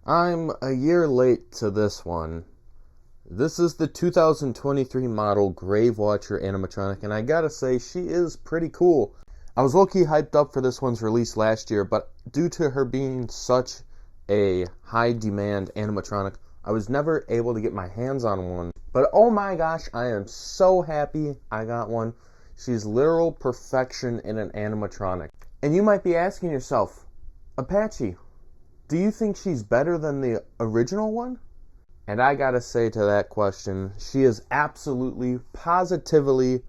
I'm a year late to this one. This is the 2023 model Gravewatcher animatronic, and I gotta say, she is pretty cool. I was low-key hyped up for this one's release last year, but due to her being such a high-demand animatronic, I was never able to get my hands on one. But oh my gosh, I am so happy I got one. She's literal perfection in an animatronic. And you might be asking yourself, Apache, do you think she's better than the original one? And I gotta say to that question, she is absolutely, positively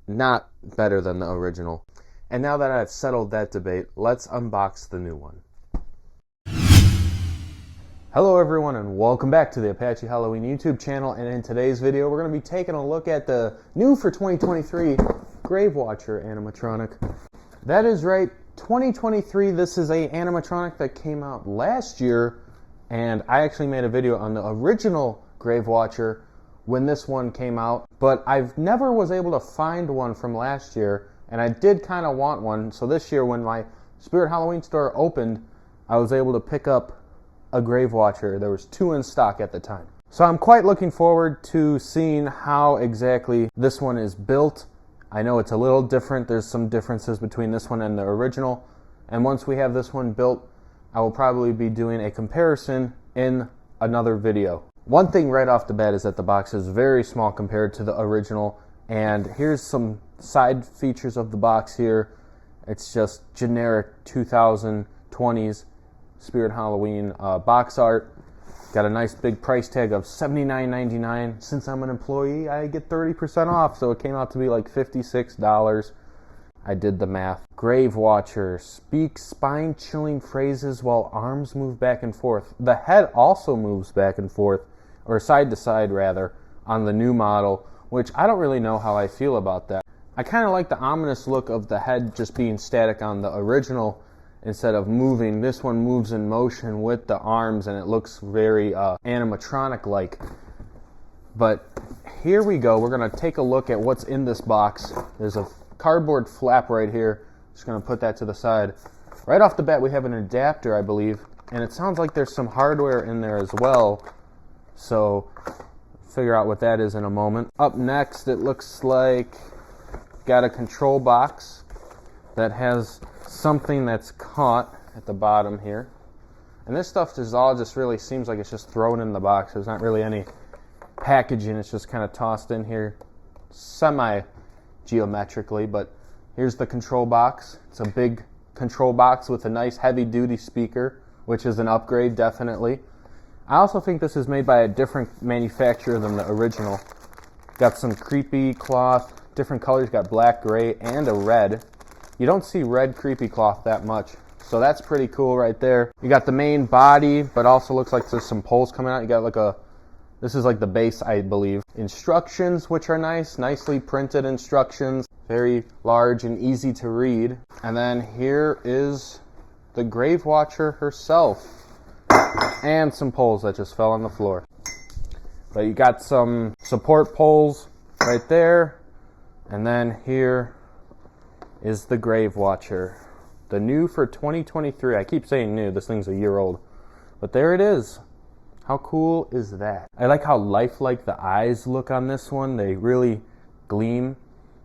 not better than the original. And now that I've settled that debate, let's unbox the new one. Hello everyone and welcome back to the Apache Halloween YouTube channel, and in today's video we're going to be taking a look at the new for 2023 Gravewatcher animatronic. That is right, 2023. This is a animatronic that came out last year, and I actually made a video on the original Gravewatcher when this one came out, but I've never was able to find one from last year, and I did kind of want one. So this year when my Spirit Halloween store opened, I was able to pick up a Gravewatcher. There was 2 in stock at the time. So I'm quite looking forward to seeing how exactly this one is built. I know it's a little different. There's some differences between this one and the original. And once we have this one built, I will probably be doing a comparison in another video. One thing right off the bat is that the box is very small compared to the original. And here's some side features of the box here. It's just generic 2020s Spirit Halloween box art. Got a nice big price tag of $79.99. Since I'm an employee, I get 30% off, so it came out to be like $56. I did the math. Gravewatcher speaks spine-chilling phrases while arms move back and forth. The head also moves back and forth, or side to side rather, on the new model, which I don't really know how I feel about that. I kind of like the ominous look of the head just being static on the original instead of moving. This one moves in motion with the arms, and it looks very animatronic-like. But here we go. We're going to take a look at what's in this box. There's a cardboard flap right here. Just going to put that to the side. Right off the bat, we have an adapter, I believe, and it sounds like there's some hardware in there as well. So figure out what that is in a moment. Up next, it looks like got a control box that has something that's caught at the bottom here. And this stuff is all just really seems like it's just thrown in the box. There's not really any packaging. It's just kind of tossed in here semi-geometrically. But here's the control box. It's a big control box with a nice heavy-duty speaker, which is an upgrade, definitely. I also think this is made by a different manufacturer than the original. Got some creepy cloth, different colors. Got black, gray, and a red. You don't see red creepy cloth that much, so that's pretty cool right there. You got the main body, but also looks like there's some poles coming out. You got like this is like the base, I believe. Instructions, which are nice, nicely printed instructions, very large and easy to read. And then here is the Gravewatcher herself, and some poles that just fell on the floor. But you got some support poles right there, and then here is the Gravewatcher. The new for 2023. I keep saying new, this thing's a year old. But there it is. How cool is that? I like how lifelike the eyes look on this one. They really gleam.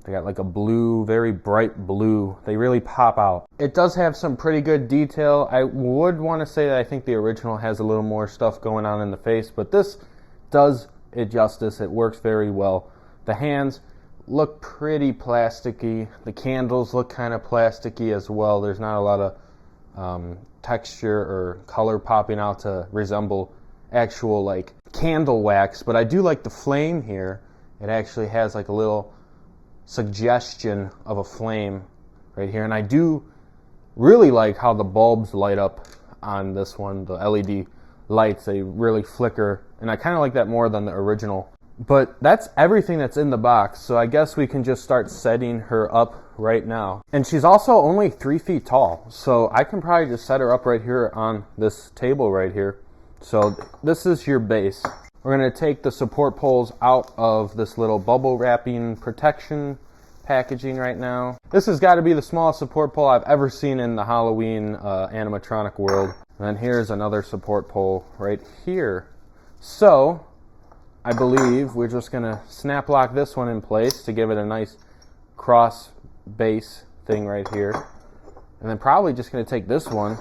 They got like a blue, very bright blue. They really pop out. It does have some pretty good detail. I would want to say that I think the original has a little more stuff going on in the face, but this does it justice. It works very well. The hands look pretty plasticky. The candles look kind of plasticky as well. There's not a lot of texture or color popping out to resemble actual like candle wax, but I do like the flame here. It actually has like a little suggestion of a flame right here, and I do really like how the bulbs light up on this one. The LED lights, they really flicker, and I kind of like that more than the original. But that's everything that's in the box, so I guess we can just start setting her up right now. And she's also only 3 feet tall, so I can probably just set her up right here on this table right here. So this is your base. We're going to take the support poles out of this little bubble wrapping protection packaging right now. This has got to be the smallest support pole I've ever seen in the Halloween animatronic world. And then here's another support pole right here. So I believe we're just gonna snap lock this one in place to give it a nice cross base thing right here. And then probably just gonna take this one,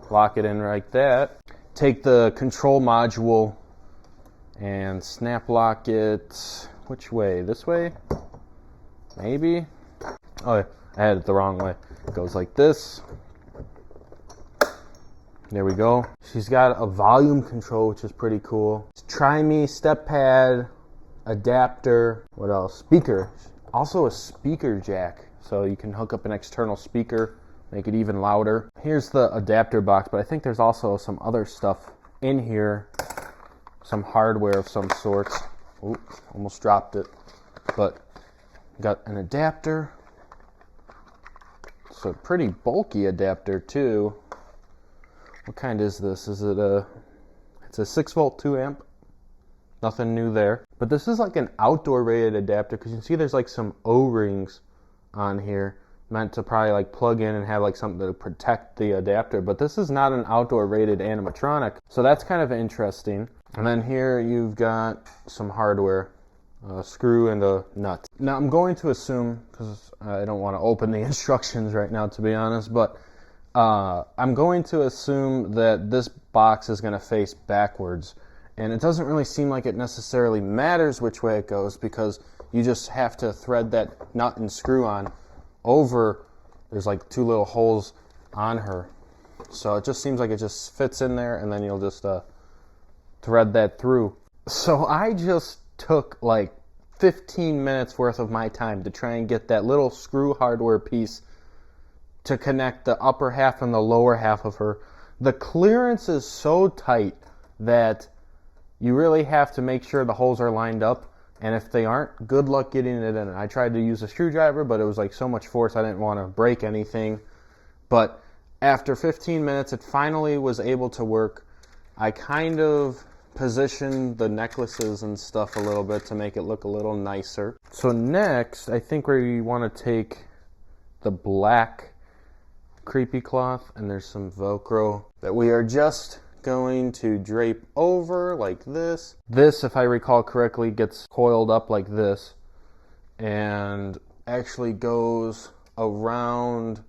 lock it in like that. Take the control module and snap lock it, which way? This way? Maybe? Oh, I had it the wrong way. It goes like this. There we go. She's got a volume control, which is pretty cool. Try Me step pad, adapter, what else? Speaker. Also a speaker jack, so you can hook up an external speaker, make it even louder. Here's the adapter box, but I think there's also some other stuff in here, some hardware of some sorts. Oops, almost dropped it. But got an adapter. It's a pretty bulky adapter too. What kind is this? Is it it's a 6 volt 2 amp. Nothing new there. But this is like an outdoor rated adapter because you can see there's like some O-rings on here meant to probably like plug in and have like something to protect the adapter. But this is not an outdoor rated animatronic. So that's kind of interesting. And then here you've got some hardware. A screw and a nut. Now I'm going to assume, because I don't want to open the instructions right now to be honest, but I'm going to assume that this box is going to face backwards, and it doesn't really seem like it necessarily matters which way it goes because you just have to thread that nut and screw on over. There's like 2 little holes on her, so it just seems like it just fits in there, and then you'll just thread that through. So I just took like 15 minutes worth of my time to try and get that little screw hardware piece to connect the upper half and the lower half of her. The clearance is so tight that you really have to make sure the holes are lined up, and if they aren't, good luck getting it in. I tried to use a screwdriver, but it was like so much force I didn't want to break anything. But after 15 minutes it finally was able to work. I kind of positioned the necklaces and stuff a little bit to make it look a little nicer. So next I think we want to take the black creepy cloth, and there's some Velcro that we are just going to drape over like this. This, if I recall correctly, gets coiled up like this and actually goes around.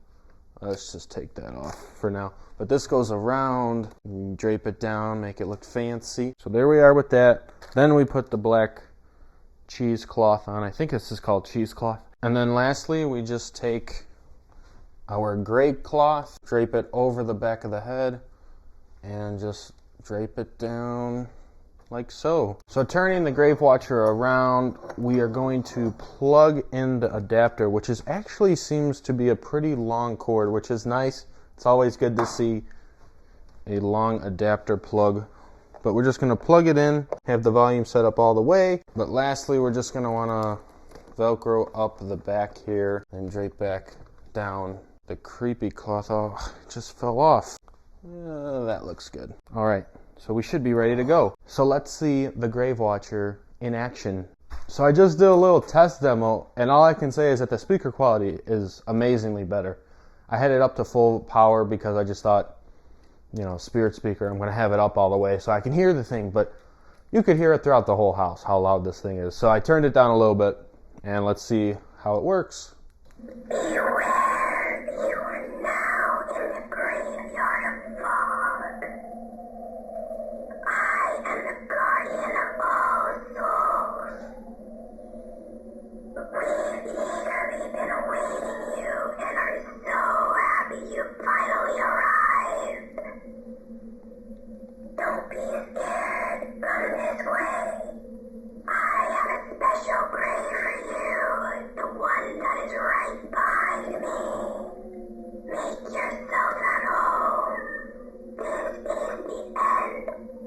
Let's just take that off for now. But this goes around, you drape it down, make it look fancy. So there we are with that. Then we put the black cheesecloth on. I think this is called cheesecloth. And then lastly, we just take our gray cloth, drape it over the back of the head, and just drape it down like so. So turning the Grave Watcher around, we are going to plug in the adapter, which is actually seems to be a pretty long cord, which is nice. It's always good to see a long adapter plug. But we're just going to plug it in, have the volume set up all the way. But lastly, we're just going to want to Velcro up the back here and drape back down the creepy cloth. Oh, it just fell off. That looks good. All right, so we should be ready to go. So let's see the Grave Watcher in action. So I just did a little test demo, and all I can say is that the speaker quality is amazingly better. I had it up to full power because I just thought, you know, Spirit speaker, I'm going to have it up all the way so I can hear the thing, but you could hear it throughout the whole house, how loud this thing is. So I turned it down a little bit, and let's see how it works. Beware, you are now in the graveyard of fog. I am the guardian of all souls. We've eagerly been awaiting you and are so happy you finally arrived. Don't be scared, come this way. I have a special grave for you, the one that is right behind me. Make yourself at home. This is the end.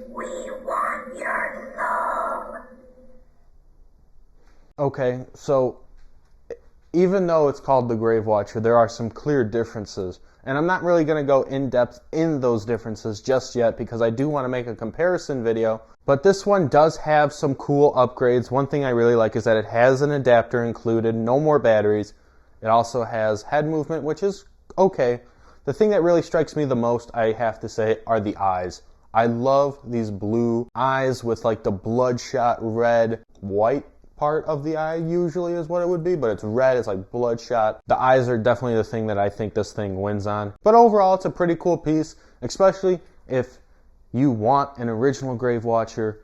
We want your soul. Okay, so even though it's called the Grave Watcher, there are some clear differences. And I'm not really going to go in depth in those differences just yet because I do want to make a comparison video. But this one does have some cool upgrades. One thing I really like is that it has an adapter included, no more batteries. It also has head movement, which is okay. the thing that really strikes me the most, I have to say, are the eyes. I love these blue eyes with like the bloodshot red, white part of the eye usually is what it would be, but it's red, it's like bloodshot. The eyes are definitely the thing that I think this thing wins on. But overall, it's a pretty cool piece, especially if you want an original Grave Watcher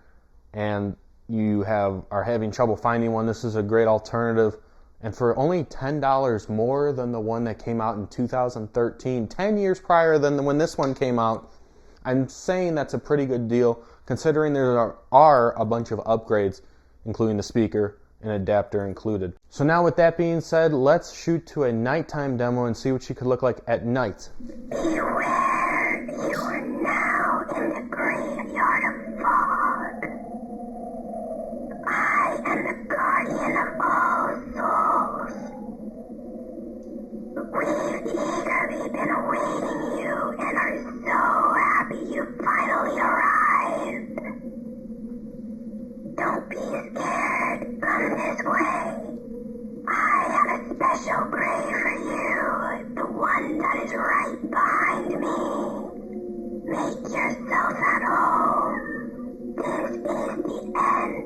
and you are having trouble finding one. This is a great alternative. And for only $10 more than the one that came out in 2013, 10 years prior than when this one came out, I'm saying that's a pretty good deal considering there are a bunch of upgrades, including the speaker and adapter included. So now with that being said, let's shoot to a nighttime demo and see what she could look like at night. Beware, you are now in the graveyard of fog. I am the guardian of all souls. We've eagerly been awaiting you and are so happy you finally arrived. Don't be scared. Come this way. I have a special grave for you, the one that is right behind me. Make yourself at home. This is the end.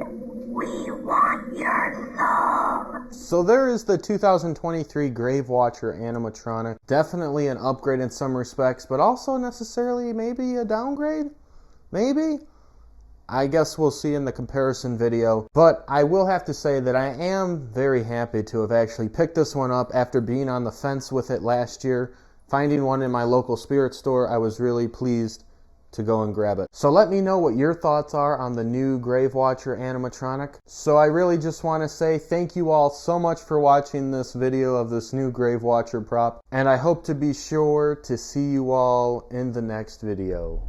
We want your soul. So there is the 2023 Grave Watcher animatronic. Definitely an upgrade in some respects, but also necessarily maybe a downgrade? Maybe? I guess we'll see in the comparison video. But I will have to say that I am very happy to have actually picked this one up after being on the fence with it last year. Finding one in my local spirit store, I was really pleased to go and grab it. So let me know what your thoughts are on the new Grave Watcher animatronic. So I really just want to say thank you all so much for watching this video of this new Grave Watcher prop, and I hope to be sure to see you all in the next video.